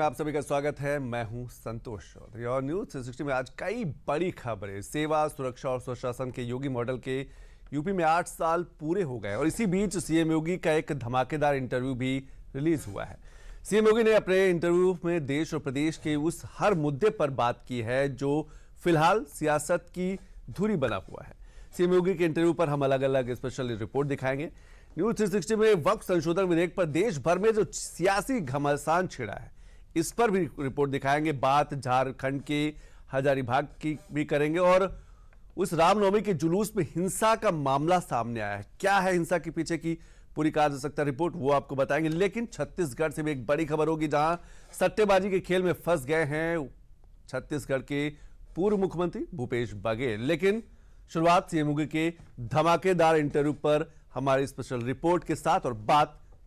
आप सभी का स्वागत है। मैं हूं संतोष चौधरी और न्यूज 360 में आज कई बड़ी खबरें। सेवा, सुरक्षा और सुशासन के योगी मॉडल के यूपी में 8 साल पूरे हो गए और इसी बीच सीएम योगी का एक धमाकेदार इंटरव्यू भी रिलीज हुआ है। सीएम योगी ने अपने इंटरव्यू में देश और प्रदेश के उस हर मुद्दे पर बात की है जो फिलहाल सियासत की धुरी बना हुआ है। सीएम योगी के इंटरव्यू पर हम अलग अलग स्पेशल रिपोर्ट दिखाएंगे। न्यूज 360 में वक्फ संशोधन विधेयक पर देश भर में जो सियासी घमासान छिड़ा है, इस पर भी रिपोर्ट दिखाएंगे। बात झारखंड के हजारीबाग की भी करेंगे और उस रामनवमी के जुलूस में हिंसा का मामला सामने आया है। क्या है हिंसा के पीछे की पूरी कहा जा सकता रिपोर्ट, वो आपको बताएंगे। लेकिन छत्तीसगढ़ से भी एक बड़ी खबर होगी जहां सट्टेबाजी के खेल में फंस गए हैं छत्तीसगढ़ के पूर्व मुख्यमंत्री भूपेश बघेल। लेकिन शुरुआत सीएम योगी के धमाकेदार इंटरव्यू पर हमारी स्पेशल रिपोर्ट के साथ और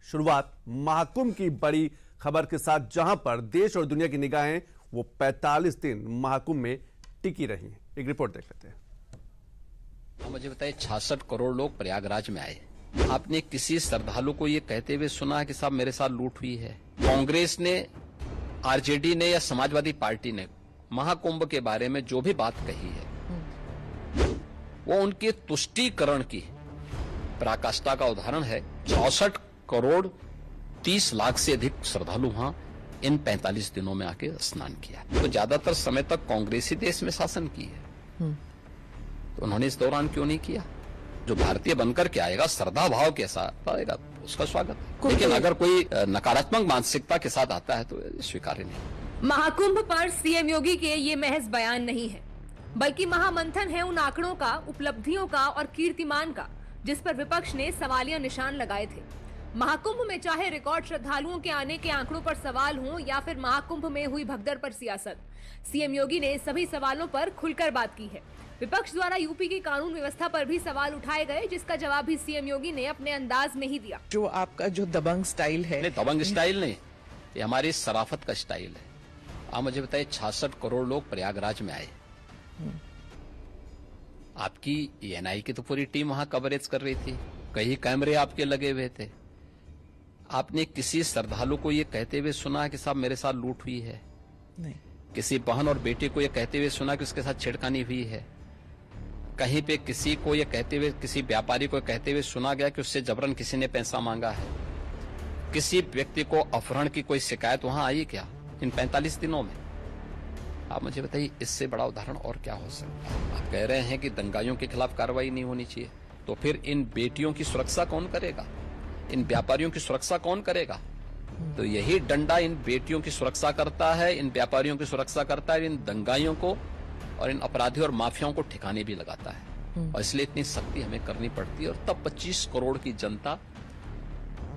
शुरुआत महाकुंभ की बड़ी खबर के साथ, जहां पर देश और दुनिया की निगाहें वो 45 दिन महाकुंभ में टिकी रही हैं। एक रिपोर्ट देख लेते हैं। मुझे बताइए, 66 करोड़ लोग प्रयागराज में आए। आपने किसी श्रद्धालु को ये कहते हुए सुना है कि साहब मेरे साथ लूट हुई है? कांग्रेस ने, आरजेडी ने या समाजवादी पार्टी ने महाकुंभ के बारे में जो भी बात कही है वो उनके तुष्टीकरण की पराकाष्ठा का उदाहरण है। 64 करोड़ 30 लाख से अधिक श्रद्धालु वहां इन 45 दिनों में आके स्नान किया। तो ज्यादातर समय तक कांग्रेस ही देश में शासन की है, तो उन्होंने इस दौरान क्यों नहीं किया? जो भारतीय बनकर के आएगा, श्रद्धा भाव के साथ आएगा, उसका स्वागत है। लेकिन अगर कोई नकारात्मक मानसिकता के साथ आता है तो स्वीकार्य नहीं। महाकुंभ पर सीएम योगी के ये महज बयान नहीं है, बल्कि महामंथन है उन आंकड़ों का, उपलब्धियों का और कीर्तिमान का जिस पर विपक्ष ने सवालिया निशान लगाए थे। महाकुंभ में चाहे रिकॉर्ड श्रद्धालुओं के आने के आंकड़ों पर सवाल हो या फिर महाकुंभ में हुई भगदड़ पर सियासत, सीएम योगी ने सभी सवालों पर खुलकर बात की है। विपक्ष द्वारा यूपी की कानून व्यवस्था पर भी सवाल उठाए गए, जिसका जवाब भी सीएम योगी ने अपने अंदाज में ही दिया। जो आपका जो दबंग स्टाइल है, नहीं, दबंग स्टाइल नहीं, ये हमारी शराफत का स्टाइल है। आप मुझे बताइए, 66 करोड़ लोग प्रयागराज में आए। आपकी एएनआई की तो पूरी टीम वहां कवरेज कर रही थी, कई कैमरे आपके लगे हुए थे। आपने किसी श्रद्धालु को ये कहते हुए सुना कि साहब मेरे साथ लूट हुई है? नहीं। किसी बहन और बेटे को ये कहते हुए सुना कि उसके साथ छेड़खानी हुई है? कहीं पे किसी को ये कहते हुए, किसी व्यापारी को कहते हुए सुना गया कि उससे जबरन किसी ने पैसा मांगा है? किसी व्यक्ति को अपहरण की कोई शिकायत वहां आई क्या इन 45 दिनों में? आप मुझे बताइए, इससे बड़ा उदाहरण और क्या हो सकता है? आप कह रहे हैं कि दंगाइयों के खिलाफ कार्रवाई नहीं होनी चाहिए, तो फिर इन बेटियों की सुरक्षा कौन करेगा? इन व्यापारियों की सुरक्षा कौन करेगा? तो यही डंडा इन बेटियों की सुरक्षा करता है, इन व्यापारियों की सुरक्षा करता है, इन दंगाइयों को और इन अपराधियों और माफियाओं को ठिकाने भी लगाता है। और इसलिए इतनी सख्ती हमें करनी पड़ती है। और तब 25 करोड़ की जनता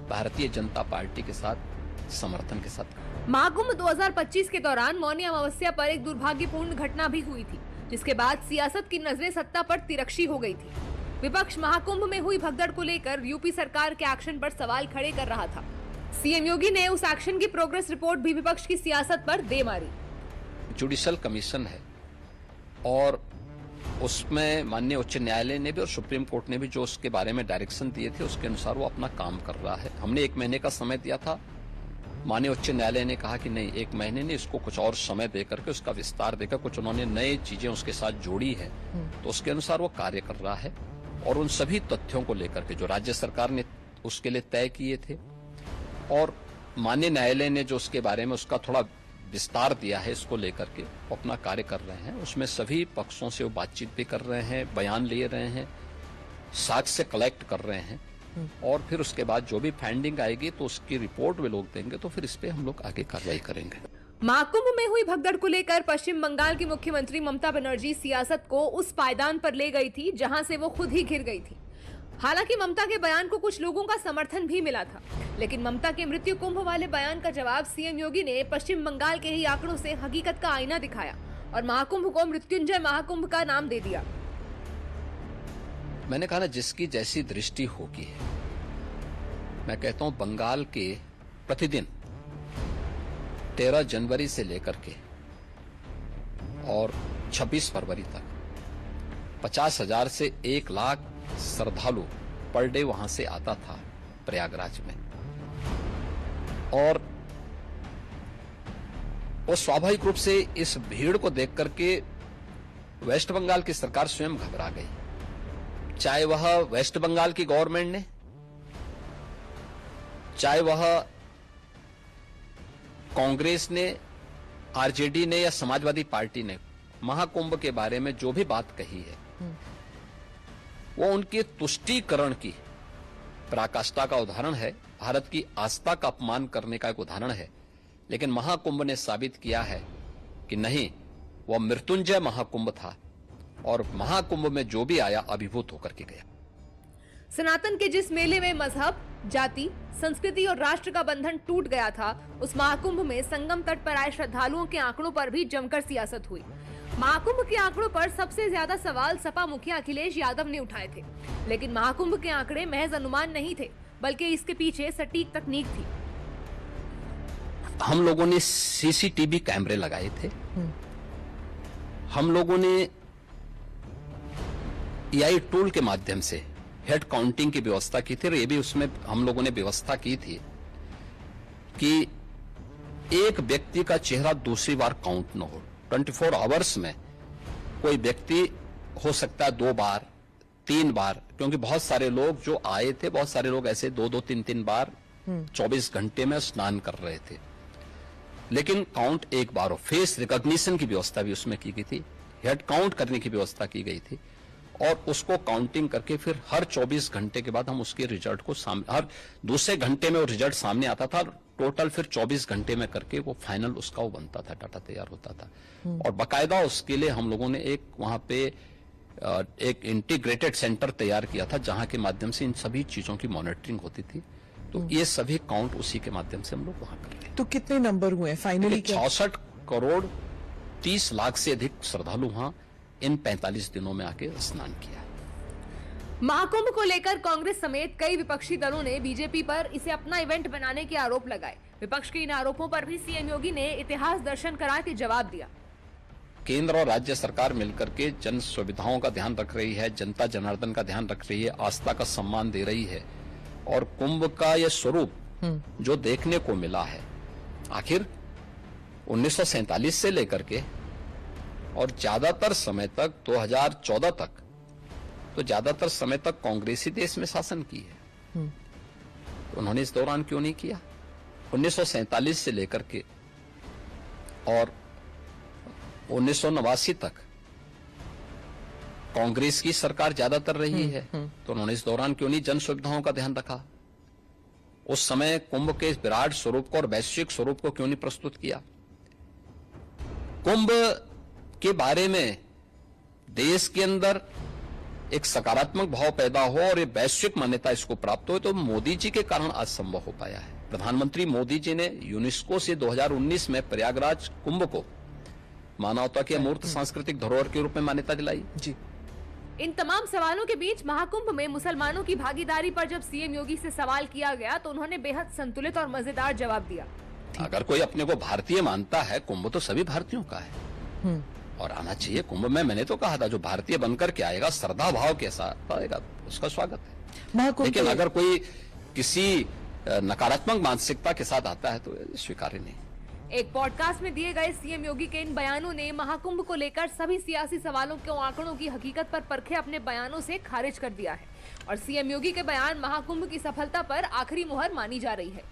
भारतीय जनता पार्टी के साथ, समर्थन के साथ। महाकुंभ 2025 के दौरान मौनी अमावस्या पर एक दुर्भाग्यपूर्ण घटना भी हुई थी, जिसके बाद सियासत की नजरें सत्ता पर तिरछी हो गई थी। विपक्ष महाकुंभ में हुई भगदड़ को लेकर यूपी सरकार के एक्शन पर सवाल खड़े कर रहा था। सीएम योगी ने उस एक्शन की प्रोग्रेस रिपोर्ट भी विपक्ष की सियासत पर दे मारी। जुडिशियल कमीशन है और उसमें माननीय उच्च न्यायालय ने भी और सुप्रीम कोर्ट ने भी जो उसके बारे में डायरेक्शन दिए थे, उसके अनुसार वो अपना काम कर रहा है। हमने 1 महीने का समय दिया था, माननीय उच्च न्यायालय ने कहा कि नहीं, 1 महीने ने इसको कुछ और समय देकर के उसका विस्तार देकर कुछ उन्होंने नई चीजें उसके साथ जोड़ी है, तो उसके अनुसार वो कार्य कर रहा है। और उन सभी तथ्यों को लेकर के जो राज्य सरकार ने उसके लिए तय किए थे और माननीय न्यायालय ने जो उसके बारे में उसका थोड़ा विस्तार दिया है, इसको लेकर के वो अपना कार्य कर रहे हैं। उसमें सभी पक्षों से वो बातचीत भी कर रहे हैं, बयान ले रहे हैं, साक्ष्य कलेक्ट कर रहे हैं और फिर उसके बाद जो भी फाइंडिंग आएगी तो उसकी रिपोर्ट वे लोग देंगे, तो फिर इस पे हम लोग आगे कार्रवाई करेंगे। महाकुंभ में हुई भगदड़ को लेकर पश्चिम बंगाल की मुख्यमंत्री ममता बनर्जी सियासत को उस पायदान पर ले गई थी जहां से वो खुद ही घिर गई थी। हालांकि ममता के बयान को कुछ लोगों का समर्थन भी मिला था, लेकिन ममता के मृत्यु कुंभ वाले बयान का जवाब सीएम योगी ने पश्चिम बंगाल के ही आंकड़ों से हकीकत का आईना दिखाया और महाकुंभ को मृत्युंजय महाकुंभ का नाम दे दिया। मैंने कहा ना, जिसकी जैसी दृष्टि होगी। मैं कहता हूं बंगाल के प्रतिदिन 13 जनवरी से लेकर के और 26 फरवरी तक 50,000 से 1 लाख श्रद्धालु पर डे वहां से आता था प्रयागराज में। और और स्वाभाविक रूप से इस भीड़ को देख करके वेस्ट बंगाल की सरकार स्वयं घबरा गई। चाहे वह वेस्ट बंगाल की गवर्नमेंट ने, चाहे वह कांग्रेस ने, आरजेडी ने या समाजवादी पार्टी ने महाकुंभ के बारे में जो भी बात कही है वो उनके तुष्टीकरण की पराकाष्ठा का उदाहरण है, भारत की आस्था का अपमान करने का एक उदाहरण है। लेकिन महाकुंभ ने साबित किया है कि नहीं, वह मृत्युंजय महाकुंभ था और महाकुंभ में जो भी आया अभिभूत होकर के गया। सनातन के जिस मेले में मजहब, जाति, संस्कृति और राष्ट्र का बंधन टूट गया था, उस महाकुंभ में संगम तट पर आए श्रद्धालुओं के आंकड़ों पर भी जमकर सियासत हुई। महाकुंभ के आंकड़ों पर सबसे ज्यादा सवाल सपा मुखिया अखिलेश यादव ने उठाए थे, लेकिन महाकुंभ के आंकड़े महज अनुमान नहीं थे, बल्कि इसके पीछे सटीक तकनीक थी। हम लोगों ने सीसीटीवी कैमरे लगाए थे, हम लोगों ने एआई टूल के माध्यम से हेड काउंटिंग की व्यवस्था की थी और ये भी उसमें हम लोगों ने व्यवस्था की थी कि एक व्यक्ति का चेहरा दूसरी बार काउंट न हो। 24 आवर्स में कोई व्यक्ति हो सकता है 2 बार, 3 बार, क्योंकि बहुत सारे लोग जो आए थे, बहुत सारे लोग ऐसे 2-2, 3-3 बार 24 घंटे में स्नान कर रहे थे, लेकिन काउंट एक बार हो। फेस रिकॉग्निशन की व्यवस्था भी उसमें की गई थी, हेड काउंट करने की व्यवस्था की गई थी और उसको काउंटिंग करके फिर हर 24 घंटे के बाद हम उसके रिजल्ट को हर दूसरे घंटे में वो रिजल्ट सामने आता था। टोटल फिर 24 घंटे में करके वो फाइनल उसका वो बनता था, डाटा तैयार होता था। और बाकायदा उसके लिए हम लोगों ने एक वहां पे एक इंटीग्रेटेड सेंटर तैयार किया था जहां के माध्यम से इन सभी चीजों की मॉनिटरिंग होती थी। तो ये सभी काउंट उसी के माध्यम से हम लोग वहां कर रहे हैं। तो कितने नंबर हुए फाइनली? 66 करोड़ 30 लाख से अधिक श्रद्धालु वहां इन 45 दिनों में आके स्नान किया। महाकुंभ को लेकर कांग्रेस समेत कई विपक्षी दलों ने बीजेपी पर इसे अपना इवेंट बनाने के आरोप लगाए। विपक्ष के इन आरोपों पर भी सीएम योगी ने इतिहास दर्शन करा के जवाब दिया। केंद्र और राज्य सरकार मिलकर के जन सुविधाओं का ध्यान रख रही है, जनता जनार्दन का ध्यान रख रही है, आस्था का सम्मान दे रही है और कुंभ का यह स्वरूप जो देखने को मिला है, आखिर 1947 से लेकर के और ज्यादातर समय तक 2014 तक तो ज्यादातर समय तक कांग्रेस ही देश में शासन की है। तो उन्होंने इस दौरान क्यों नहीं किया? 1947 से लेकर के और 1989 तक कांग्रेस की सरकार ज्यादातर रही है, तो उन्होंने इस दौरान क्यों नहीं जन सुविधाओं का ध्यान रखा? उस समय कुंभ के विराट स्वरूप को और वैश्विक स्वरूप को क्यों नहीं प्रस्तुत किया? कुंभ के बारे में देश के अंदर एक सकारात्मक भाव पैदा हो और ये वैश्विक मान्यता इसको प्राप्त हो, तो मोदी जी के कारण आज संभव हो पाया है। प्रधानमंत्री मोदी जी ने यूनेस्को से 2019 में प्रयागराज कुंभ को मानवता के अमूर्त सांस्कृतिक धरोहर के रूप में मान्यता दिलाई। जी। इन तमाम सवालों के बीच महाकुंभ में मुसलमानों की भागीदारी पर जब सीएम योगी से सवाल किया गया तो उन्होंने बेहद संतुलित और मजेदार जवाब दिया। अगर कोई अपने को भारतीय मानता है, कुंभ तो सभी भारतीयों का है और आना चाहिए कुंभ में। मैंने तो कहा था जो भारतीय बनकर के आएगा, श्रद्धा भाव के साथ आएगा, उसका स्वागत है। लेकिन अगर कोई किसी नकारात्मक मानसिकता के साथ आता है तो स्वीकार्य नहीं। एक पॉडकास्ट में दिए गए सीएम योगी के इन बयानों ने महाकुंभ को लेकर सभी सियासी सवालों के आंकड़ों की हकीकत पर परखे अपने बयानों से खारिज कर दिया है और सीएम योगी के बयान महाकुंभ की सफलता पर आखिरी मुहर मानी जा रही है।